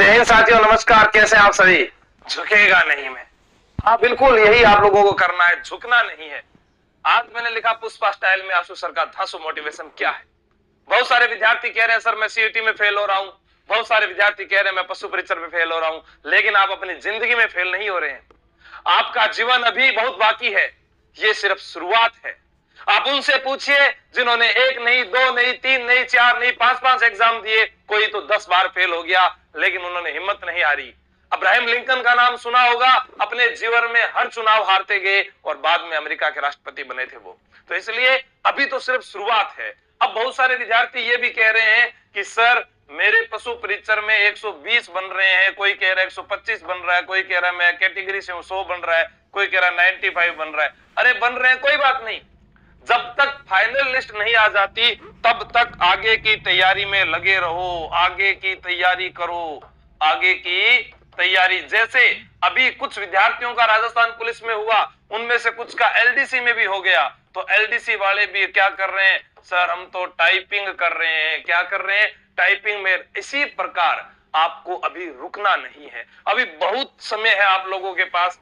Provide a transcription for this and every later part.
जय हिंद साथियों, नमस्कार। कैसे आप सभी? झुकेगा नहीं मैं। हाँ बिल्कुल, यही आप लोगों को करना है, झुकना नहीं है। आज मैंने लिखा पुष्पा स्टाइल में आंसू सर का धांसू मोटिवेशन क्या है। बहुत सारे विद्यार्थी कह रहे हैं सर मैं सीईटी में फेल हो रहा हूँ, बहुत सारे विद्यार्थी कह रहे हैं मैं पशु परीक्षण में फेल हो रहा हूँ, लेकिन आप अपनी जिंदगी में फेल नहीं हो रहे हैं। आपका जीवन अभी बहुत बाकी है, ये सिर्फ शुरुआत है। आप उनसे पूछिए जिन्होंने 1 नहीं, 2 नहीं, 3 नहीं, 4 नहीं, 5 एग्जाम दिए, कोई तो 10 बार फेल हो गया, लेकिन उन्होंने हिम्मत नहीं हारी। अब्राहम लिंकन का नाम सुना होगा, अपने जीवन में हर चुनाव हारते गए और बाद में अमेरिका के राष्ट्रपति बने थे वो। तो इसलिए अभी तो सिर्फ शुरुआत है। अब बहुत सारे विद्यार्थी ये भी कह रहे हैं कि सर मेरे पशु परीक्षण में 120 बन रहे हैं, कोई कह रहा है 125 बन रहा है, कोई कह रहा है मैं कैटेगरी से हूं 100 बन रहा है, कोई कह रहा है 95 बन रहा है। अरे बन रहे हैं, कोई बात नहीं। जब तक फाइनल लिस्ट नहीं आ जाती तब तक आगे की तैयारी में लगे रहो, आगे की तैयारी करो, आगे की तैयारी। जैसे अभी कुछ विद्यार्थियों का राजस्थान पुलिस में हुआ, उनमें से कुछ का एलडीसी में भी हो गया, तो एलडीसी वाले भी क्या कर रहे हैं, सर हम तो टाइपिंग कर रहे हैं। क्या कर रहे हैं? टाइपिंग में। इसी प्रकार आपको अभी रुकना नहीं है, अभी बहुत समय है आप लोगों के पास।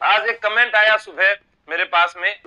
आज एक कमेंट आया सुबह मेरे पास में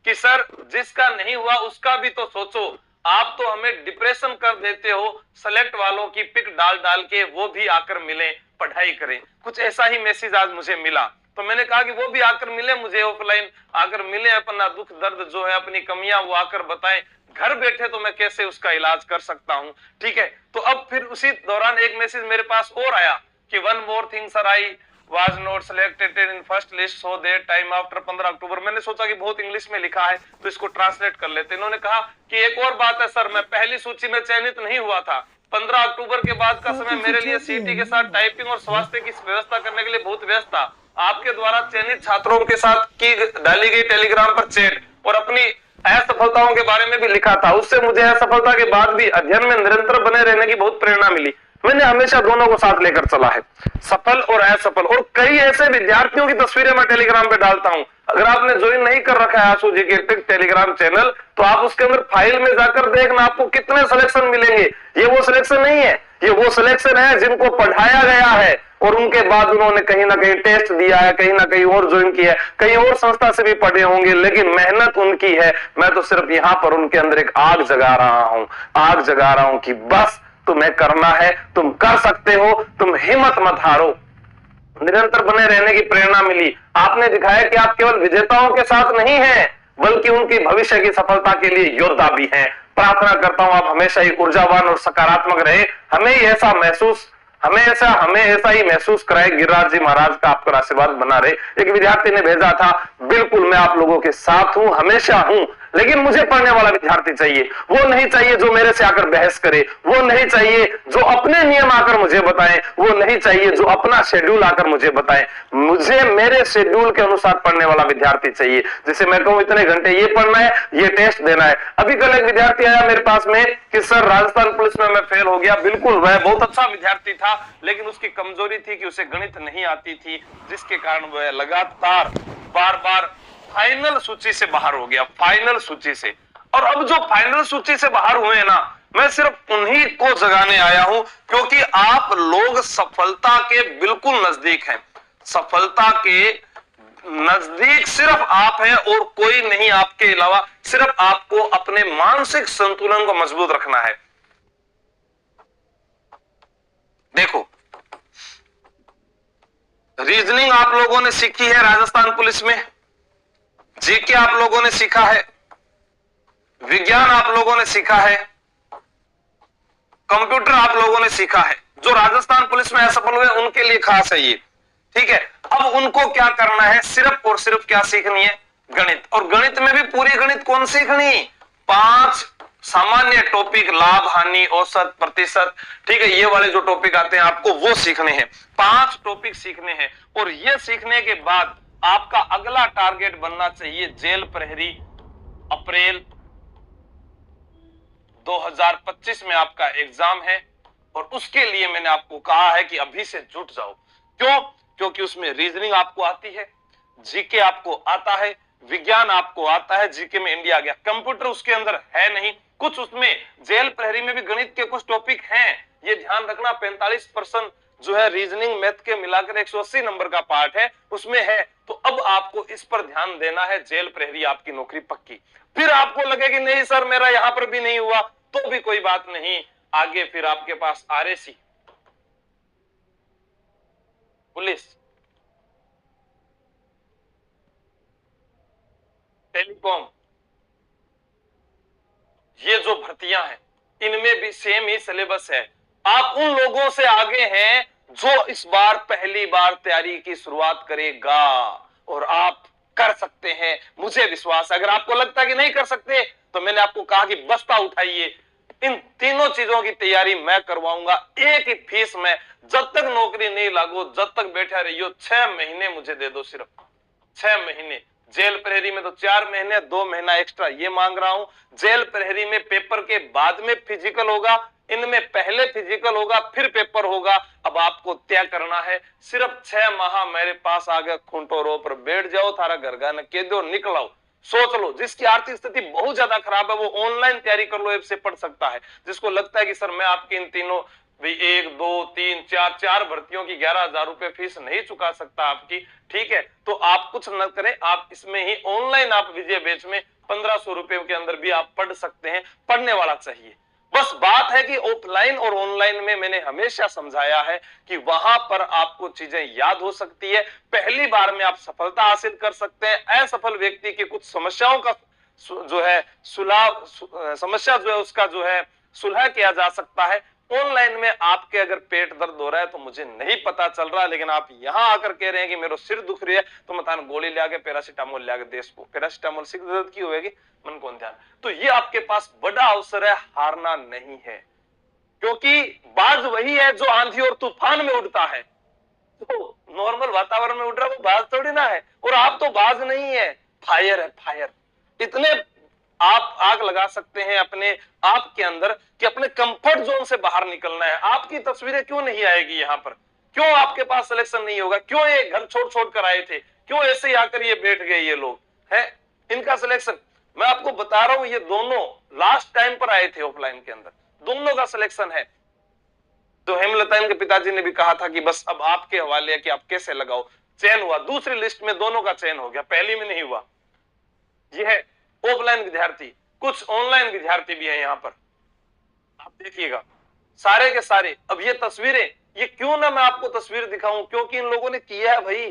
कि सर जिसका नहीं हुआ उसका भी तो सोचो, आप तो हमें डिप्रेशन कर देते हो, सेलेक्ट वालों की पिक डाल डाल के वो भी आकर मिले, पढ़ाई करें। कुछ ऐसा ही मैसेज आज मुझे मिला, तो मैंने कहा कि वो भी आकर मिले, मुझे ऑफलाइन आकर मिले, अपना दुख दर्द जो है, अपनी कमियां वो आकर बताएं। घर बैठे तो मैं कैसे उसका इलाज कर सकता हूं, ठीक है। तो अब फिर उसी दौरान एक मैसेज मेरे पास और आया कि one more thing sir, I was not selected in first list so that time after 15 अक्टूबर। मैंने सोचा कि बहुत इंग्लिश में लिखा है तो इसको ट्रांसलेट कर लेते। इन्होंने कहा कि एक और बात है सर, मैं पहली सूची में चयनित नहीं हुआ था। 15 अक्टूबर के बाद का समय मेरे लिए सीटी के साथ टाइपिंग और स्वास्थ्य की व्यवस्था करने के लिए बहुत व्यस्त था। आपके द्वारा चयनित छात्रों के साथ की डाली गई टेलीग्राम पर चैट और अपनी असफलताओं के बारे में भी लिखा था, उससे मुझे असफलता के बाद भी अध्ययन में निरंतर बने रहने की बहुत प्रेरणा मिली। मैंने हमेशा दोनों को साथ लेकर चला है, सफल और असफल। और कई ऐसे विद्यार्थियों की तस्वीरें मैं टेलीग्राम पे डालता हूं। अगर आपने ज्वाइन नहीं कर रखा है आशु जी के टेलीग्राम चैनल, तो आप उसके अंदर फाइल में जाकर देखना, आपको कितने सिलेक्शन मिलेंगे। ये वो सिलेक्शन नहीं है, ये वो सिलेक्शन है जिनको पढ़ाया गया है और उनके बाद उन्होंने कहीं ना कहीं टेस्ट दिया है, कहीं ना कहीं और ज्वाइन किया है, कहीं और संस्था से भी पढ़े होंगे, लेकिन मेहनत उनकी है। मैं तो सिर्फ यहां पर उनके अंदर एक आग जगा रहा हूं, आग जगा रहा हूं कि बस तुम्हें करना है, तुम कर सकते हो, तुम हिम्मत मत हारो। निरंतर बने रहने की प्रेरणा मिली। आपने दिखाया कि आप केवल विजेताओं के साथ नहीं हैं, बल्कि उनकी भविष्य की सफलता के लिए योद्धा भी हैं। प्रार्थना करता हूं आप हमेशा ही ऊर्जावान और सकारात्मक रहे। हमें ऐसा ही महसूस कराए गिरिराज जी महाराज का आपका आशीर्वाद बना रहे। एक विद्यार्थी ने भेजा था, बिल्कुल मैं आप लोगों के साथ हूं, हमेशा हूं, लेकिन मुझे पढ़ने वाला विद्यार्थी चाहिए। वो नहीं चाहिए जो मेरे से आकर बहस करे, वो नहीं चाहिए जो अपने नियम आकर मुझे बताए, वो नहीं चाहिए जो अपना शेड्यूल आकर मुझे बताए। मुझे मेरे शेड्यूल के अनुसार पढ़ने वाला विद्यार्थी चाहिए, जैसे मैं कहूं इतने घंटे ये पढ़ना है, ये टेस्ट देना है। अभी कल एक विद्यार्थी आया मेरे पास में कि सर राजस्थान पुलिस में मैं फेल हो गया। बिल्कुल, वह बहुत अच्छा विद्यार्थी था, लेकिन उसकी कमजोरी थी कि उसे गणित नहीं आती थी, जिसके कारण वह लगातार बार फाइनल सूची से बाहर हो गया, फाइनल सूची से। और अब जो फाइनल सूची से बाहर हुए ना, मैं सिर्फ उन्हीं को जगाने आया हूं, क्योंकि आप लोग सफलता के बिल्कुल नजदीक हैं। सफलता के नजदीक सिर्फ आप हैं और कोई नहीं आपके अलावा। सिर्फ आपको अपने मानसिक संतुलन को मजबूत रखना है। देखो, रीजनिंग आप लोगों ने सीखी है राजस्थान पुलिस में, जीके आप लोगों ने सीखा है, विज्ञान आप लोगों ने सीखा है, कंप्यूटर आप लोगों ने सीखा है। जो राजस्थान पुलिस में असफल हुए उनके लिए खास है ये, ठीक है। अब उनको क्या करना है, सिर्फ और सिर्फ क्या सीखनी है, गणित। और गणित में भी पूरी गणित कौन सीखनी, 5 सामान्य टॉपिक, लाभ हानि औसत प्रतिशत, ठीक है, ये वाले जो टॉपिक आते हैं आपको वो सीखने हैं। 5 टॉपिक सीखने हैं और ये सीखने के बाद आपका अगला टारगेट बनना चाहिए जेल प्रहरी। अप्रैल 2025 में आपका एग्जाम है और उसके लिए मैंने आपको कहा है कि अभी से जुट जाओ। क्यों? क्योंकि उसमें रीजनिंग आपको आती है, जीके आपको आता है, विज्ञान आपको आता है, जीके में इंडिया आ गया। कंप्यूटर उसके अंदर है नहीं, कुछ उसमें जेल प्रहरी में भी गणित के कुछ टॉपिक हैं, ये ध्यान रखना। 45% जो है रीजनिंग मैथ के मिलाकर 180 नंबर का पार्ट है, उसमें है। तो अब आपको इस पर ध्यान देना है, जेल प्रहरी आपकी नौकरी पक्की। फिर आपको लगे कि नहीं सर मेरा यहां पर भी नहीं हुआ, तो भी कोई बात नहीं, आगे फिर आपके पास आरएसी, पुलिस, टेलीकॉम, ये जो भर्तियां हैं इनमें भी सेम ही सिलेबस है। आप उन लोगों से आगे हैं जो इस बार पहली बार तैयारी की शुरुआत करेगा, और आप कर सकते हैं, मुझे विश्वास है। अगर आपको लगता है कि नहीं कर सकते, तो मैंने आपको कहा कि बस्ता उठाइए, इन तीनों चीजों की तैयारी मैं करवाऊंगा एक ही फीस में। जब तक नौकरी नहीं लागू, जब तक बैठा रहियो, 6 महीने मुझे दे दो, सिर्फ 6 महीने। जेल प्रहरी में तो 4 महीने, 2 महीना एक्स्ट्रा ये मांग रहा हूं। जेल प्रहरी में पेपर के बाद में फिजिकल होगा, इनमें पहले फिजिकल होगा फिर पेपर होगा। अब आपको तय करना है, सिर्फ 6 माह मेरे पास आ गए, खूंटो रो पर बैठ जाओ, थारा घर का न के दो, निकल आओ। सोच लो, जिसकी आर्थिक स्थिति बहुत ज्यादा खराब है वो ऑनलाइन तैयारी कर लो, ऐप से पढ़ सकता है। जिसको लगता है कि सर मैं आपके इन तीनों भी 1 2 3 4 भर्तियों की 11,000 रुपए फीस नहीं चुका सकता आपकी, ठीक है, तो आप कुछ न करें, आप इसमें ही ऑनलाइन आप विजय बैच में 1500 रुपए के अंदर भी आप पढ़ सकते हैं। पढ़ने वाला चाहिए। बस बात है कि ऑफलाइन और ऑनलाइन में मैंने हमेशा समझाया है कि वहां पर आपको चीजें याद हो सकती है, पहली बार में आप सफलता हासिल कर सकते हैं। असफल व्यक्ति की कुछ समस्याओं का जो है समस्या जो है उसका जो है सुलह किया जा सकता है। ऑनलाइन में आपके अगर पेट दर्द हो रहा है तो मुझे नहीं पता चल रहा, लेकिन आप यहां आकर कह रहे हैं कि मेरा सिर दुख रही है, तो मैं गोली ले आके पैरासीटामोल ले आके देश को, पैरासीटामोल सिर दर्द की होगी, मन कौन ध्यान। तो ये आपके पास बड़ा अवसर है, हारना नहीं है, क्योंकि बाज वही है जो आंधी और तूफान में उड़ता है। तो नॉर्मल वातावरण में उड़ रहा है वो बाज थोड़ी ना है, और आप तो बाज नहीं है, फायर है, फायर। इतने आप आग लगा सकते हैं अपने आप के अंदर कि अपने कंफर्ट जोन से बाहर निकलना है। आपकी तस्वीरें क्यों नहीं आएगी यहां पर, क्यों आपके पास सिलेक्शन नहीं होगा, क्यों ये घर छोड़ कर आए थे, क्यों ऐसे ही आकर ये बैठ गए, ये लोग हैं इनका सिलेक्शन। मैं आपको बता रहा हूं, ये दोनों लास्ट टाइम पर आए थे ऑफलाइन के अंदर, दोनों का सिलेक्शन है। तो हेमलता इनके पिताजी ने भी कहा था कि बस अब आपके हवाले है कि आप कैसे लगाओ। चयन हुआ, दूसरी लिस्ट में दोनों का चयन हो गया, पहली में नहीं हुआ। यह है ऑफलाइन विद्यार्थी, कुछ ऑनलाइन विद्यार्थी भी हैं यहां पर, आप देखिएगा सारे के सारे। अब ये तस्वीरें, ये क्यों ना मैं आपको तस्वीर दिखाऊं, क्योंकि इन लोगों ने किया है भाई।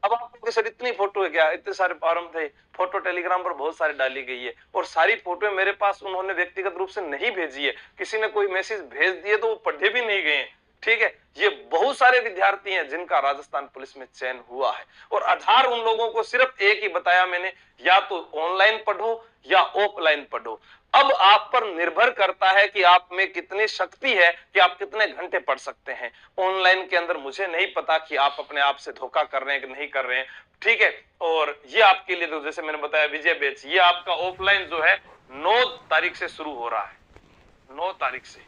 अब आपको सर इतनी फोटो है क्या, इतने सारे फॉर्म थे, फोटो टेलीग्राम पर बहुत सारी डाली गई है, और सारी फोटो मेरे पास उन्होंने व्यक्तिगत रूप से नहीं भेजी है, किसी ने कोई मैसेज भेज दिए तो वो पढ़े भी नहीं गए, ठीक है। ये बहुत सारे विद्यार्थी हैं जिनका राजस्थान पुलिस में चयन हुआ है, और आधार उन लोगों को सिर्फ एक ही बताया मैंने, या तो ऑनलाइन पढ़ो या ऑफलाइन पढ़ो। अब आप पर निर्भर करता है कि आप में कितनी शक्ति है, कि आप कितने घंटे पढ़ सकते हैं। ऑनलाइन के अंदर मुझे नहीं पता कि आप अपने आप से धोखा कर रहे हैं कि नहीं कर रहे हैं, ठीक है। और ये आपके लिए तो जैसे मैंने बताया विजय बैच, ये आपका ऑफलाइन जो है 9 तारीख से शुरू हो रहा है, 9 तारीख से,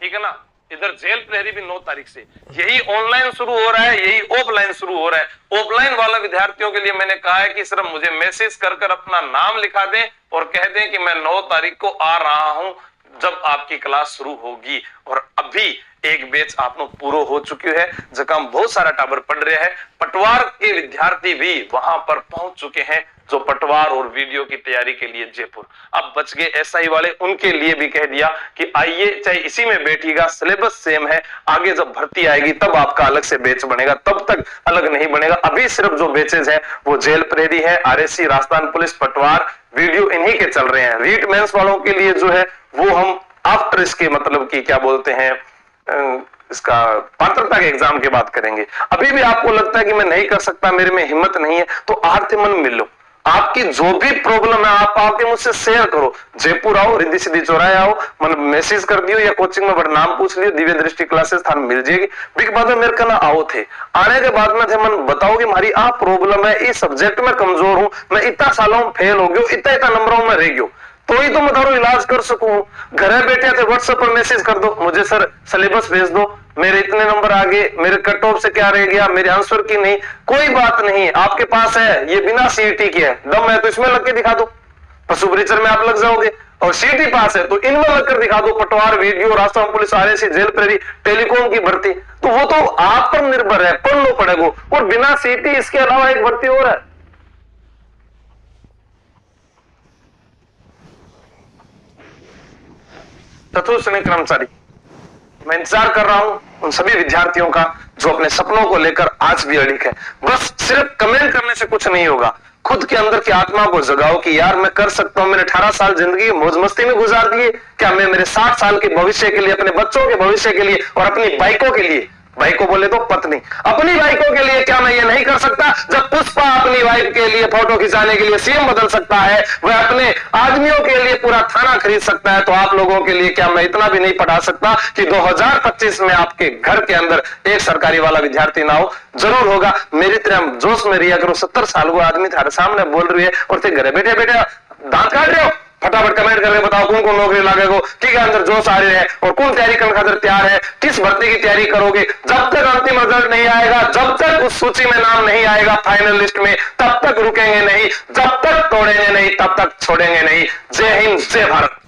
ठीक है ना। इधर जेल प्रहरी भी 9 तारीख से, यही ऑनलाइन शुरू हो रहा है, यही ऑफलाइन शुरू हो रहा है। ऑफलाइन वाला विद्यार्थियों के लिए मैंने कहा है कि सिर्फ मुझे मैसेज कर अपना नाम लिखा दें और कह दें कि मैं 9 तारीख को आ रहा हूं, जब आपकी क्लास शुरू होगी। और अभी एक बैच आप लोग पूरा हो चुकी है, जहां बहुत सारा टाबर पढ़ रहे हैं। पटवार के विद्यार्थी भी वहां पर पहुंच चुके हैं, जो पटवार और वीडियो की तैयारी के लिए जयपुर। अब बच गए एसआई वाले, उनके लिए भी कह दिया कि आइए, चाहे इसी में बैठिएगा, सिलेबस सेम है, आगे जब भर्ती आएगी तब आपका अलग से बैच बनेगा, तब तक अलग नहीं बनेगा। अभी सिर्फ जो बैचेज है वो जेल प्रहरी है, आरएससी, राजस्थान पुलिस, पटवार, वीडियो, इन्हीं के चल रहे हैं। रीट मेंस वालों के लिए जो है वो हम आफ्टर इसके मतलब की क्या बोलते हैं, इसका पात्रता के एग्जाम की बात करेंगे। अभी भी आपको लगता है कि मैं नहीं कर सकता, मेरे में हिम्मत नहीं है, तो आरती मन मिलो। आपकी जो भी प्रॉब्लम है आप आके मुझसे शेयर करो। जयपुर आओ, रिद्धि सिद्धि चौराहे आओ, मतलब मैसेज कर दियो या कोचिंग में बड़ा नाम पूछ लियो, दिव्य दृष्टि क्लासेस थान मिल जाएगी। बिग बाद में मेरे का ना आओ थे, आने के बाद में थे मन बताओ कि हमारी आ प्रॉब्लम है, इस सब्जेक्ट में कमजोर हूं, मैं इतना सालों में फेल हो गयो, इतना नंबरों में रह गयो, तो ही तो मैं थारो इलाज कर सकूं। घर बैठे थे व्हाट्सएप पर मैसेज कर दो, मुझे सर सिलेबस भेज दो, मेरे इतने नंबर आ गए, मेरे कट ऑफ से क्या रह गया, मेरे आंसर की नहीं, कोई बात नहीं, आपके पास है, ये बिना सीईटी के है, दम है तो इसमें लग के दिखा दो, पशु परिचर में आप लग जाओगे, और सीईटी पास है तो इनमें लगकर दिखा दो। Patwar, video, Rajasthan police, RSC, jail प्रहरी, टेलीकॉम की भर्ती, तो तो वो तो आप पर निर्भर है, पढ़ लो पड़ेगा। और बिना सीटी इसके अलावा एक भर्ती और है, चतुर्थ श्रेणी कर्मचारी। मैं इंतजार कर रहा हूं उन सभी विद्यार्थियों का जो अपने सपनों को लेकर आज भी अड़िग है। बस सिर्फ कमेंट करने से कुछ नहीं होगा, खुद के अंदर की आत्मा को जगाओ कि यार मैं कर सकता हूं। मैंने 18 साल जिंदगी मौज मस्ती में गुजार दिए, क्या मैं मेरे 60 साल के भविष्य के लिए, अपने बच्चों के भविष्य के लिए और अपनी बाइकों के लिए, भाई को बोले तो पत्नी, अपनी बाइकों के लिए क्या मैं ये नहीं कर सकता? जब पुष्पा अपनी वाइफ के लिए फोटो खिंचाने के लिए सीएम बदल सकता है, वह अपने आदमियों के लिए पूरा थाना खरीद सकता है, तो आप लोगों के लिए क्या मैं इतना भी नहीं पढ़ा सकता कि 2025 में आपके घर के अंदर एक सरकारी वाला विद्यार्थी ना हो? जरूर होगा। मेरी तरह जोश में रिया करो। 70 साल को आदमी थारे सामने बोल रही है और थे घरे बैठे बैठे दांत काट रहे हो। फटाफट कमेंट करके बताओ कौन कौन नौकरी लागेगो, ठीक है, अंदर जोश आ रही है और कौन तैयारी करने खातिर तैयार है, किस भर्ती की तैयारी करोगे। जब तक अंतिम रिजल्ट नहीं आएगा, जब तक उस सूची में नाम नहीं आएगा फाइनल लिस्ट में, तब तक रुकेंगे नहीं, जब तक तोड़ेंगे नहीं, तब तक छोड़ेंगे नहीं। जय हिंद, जय भारत।